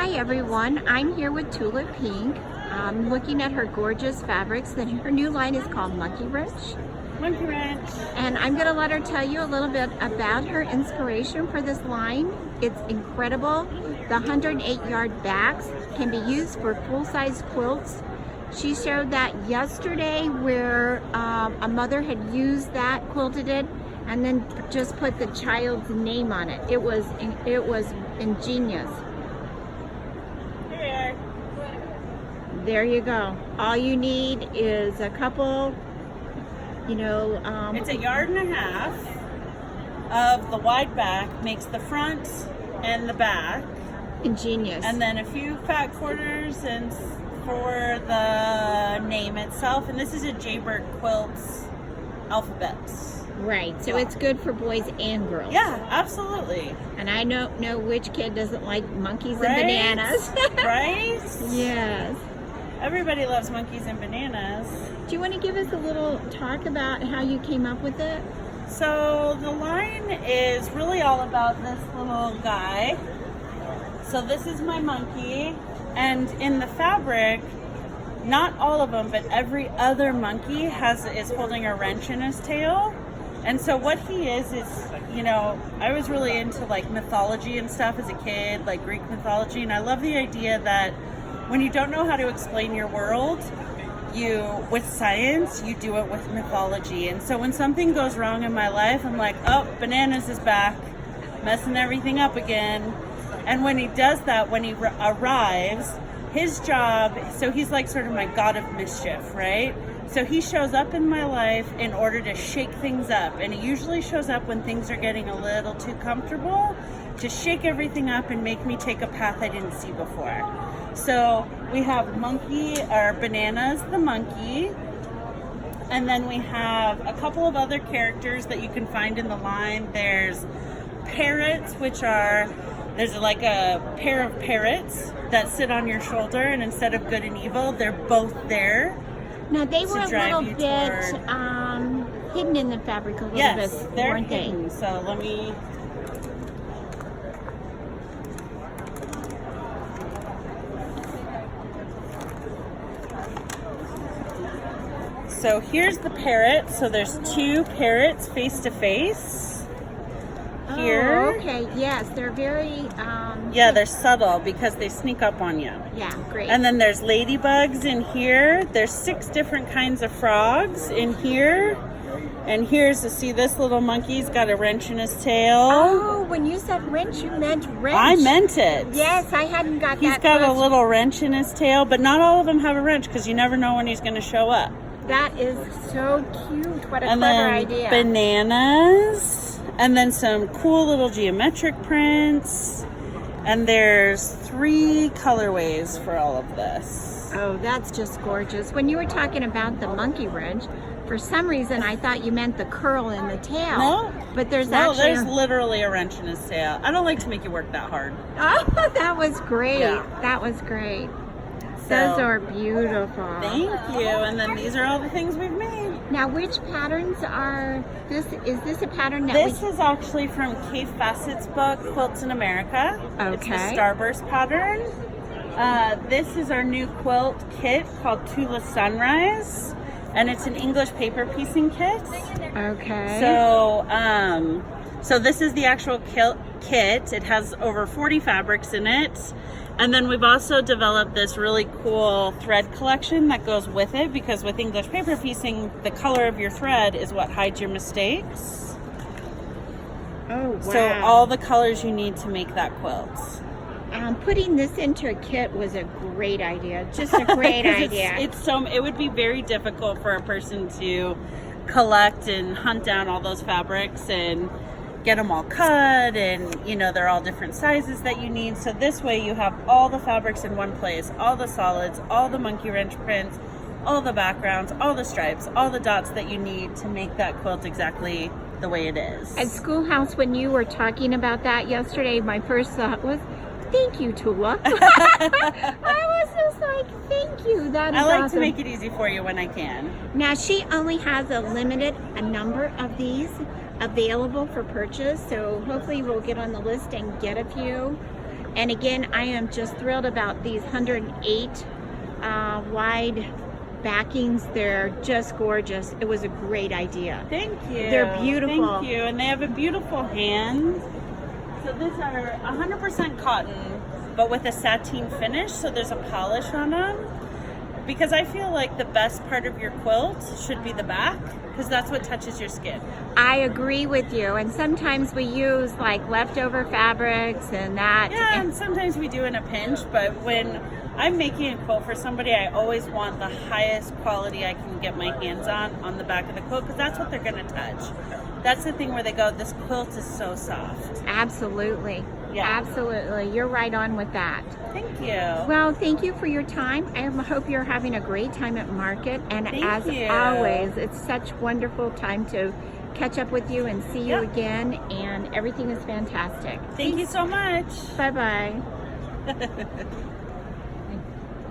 Hi everyone, I'm here with Tula Pink. I'm looking at her gorgeous fabrics. Her new line is called Monkey Wrench. Monkey Wrench. And I'm going to let her tell you a little bit about her inspiration for this line. It's incredible. The 108-yard backs can be used for full-size quilts. She showed that yesterday where a mother had used that, quilted it, and then just put the child's name on it. It was ingenious. Here. There you go. All you need is a couple, It's 1.5 yards of the wide back, makes the front and the back. ingenious. And then a few fat quarters and for the name itself. And this is a Jaybird Quilts alphabets. Right, so it's good for boys and girls. Yeah, absolutely. And I don't know which kid doesn't like monkeys Right? and bananas. Right? Yes. Everybody loves monkeys and bananas. Do you want to give us a little talk about how you came up with it? So the line is really all about this little guy. So this is my monkey, and in the fabric, not all of them, but every other monkey is holding a wrench in his tail. And so what he is, I was really into like mythology and stuff as a kid, like Greek mythology, and I love the idea that when you don't know how to explain your world, with science, you do it with mythology. And so when something goes wrong in my life, I'm like, oh, Bananas is back, messing everything up again. And when he does that, when he arrives, his job, so he's like sort of my god of mischief, right? So he shows up in my life in order to shake things up. And he usually shows up when things are getting a little too comfortable, to shake everything up and make me take a path I didn't see before. So we have Bananas the monkey, and then we have a couple of other characters that you can find in the line. There's parrots, there's like a pair of parrots that sit on your shoulder, and instead of good and evil, they're both there. Now they were a little you bit toward- hidden in the fabric a little Yes, bit, they're weren't they? hidden. So let me. So here's the parrot. So there's two parrots face to face. Here. Oh, okay. Yes, they're very. Yeah, they're subtle because they sneak up on you. Yeah, great. And then there's ladybugs in here. There's 6 different kinds of frogs in here. And see this little monkey's got a wrench in his tail. Oh, when you said wrench, you meant wrench. I meant it. Yes, I hadn't got that. He's got a close. little wrench in his tail, but not all of them have a wrench because you never know when he's going to show up. That is so cute. What a And clever then idea. bananas, and then some cool little geometric prints. And there's 3 colorways for all of this. Oh, that's just gorgeous. When you were talking about the monkey wrench, for some reason I thought you meant the curl in the tail. No. But there's No, actually... there's literally a wrench in his tail. I don't like to make you work that hard. Oh, that was great. Yeah. That was great. So, Those are beautiful. Thank you. And then these are all the things we've made. Now, which patterns are this? Is this a pattern that This is actually from Kay Fassett's book, Quilts in America. It's the Okay. Starburst pattern. This is our new quilt kit called Tula Sunrise. And it's an English paper piecing kit. Okay. So this is the actual kit. It has over 40 fabrics in it. And then we've also developed this really cool thread collection that goes with it, because with English paper piecing, the color of your thread is what hides your mistakes. Oh, wow. So all the colors you need to make that quilt. Putting this into a kit was a great idea. Just a great idea. It would be very difficult for a person to collect and hunt down all those fabrics and get them all cut, and they're all different sizes that you need. So this way you have all the fabrics in one place, all the solids, all the monkey wrench prints, all the backgrounds, all the stripes, all the dots that you need to make that quilt exactly the way it is. At Schoolhouse, when you were talking about that yesterday, my first thought was, thank you, Tula. I was just like, thank you. That is I like awesome. to make it easy for you when I can. Now, she only has a number of these available for purchase, so hopefully we'll get on the list and get a few. And again, I am just thrilled about these 108 wide backings. They're just gorgeous. It was a great idea. Thank you. They're beautiful. Thank you. And they have a beautiful hand. So these are 100% cotton, but with a sateen finish, so there's a polish on them. Because I feel like the best part of your quilt should be the back, because that's what touches your skin. I agree with you. And sometimes we use like leftover fabrics and that. Yeah, and sometimes we do in a pinch, but when I'm making a quilt for somebody, I always want the highest quality I can get my hands on the back of the quilt, because that's what they're going to touch. That's the thing where they go, this quilt is so soft. Absolutely. Yeah. Absolutely. You're right on with that. Thank you. Well, thank you for your time. I hope you're having a great time at market. And Thank as you. always, it's such wonderful time to catch up with you and see you again. And everything is fantastic. Thank you so much. Bye-bye.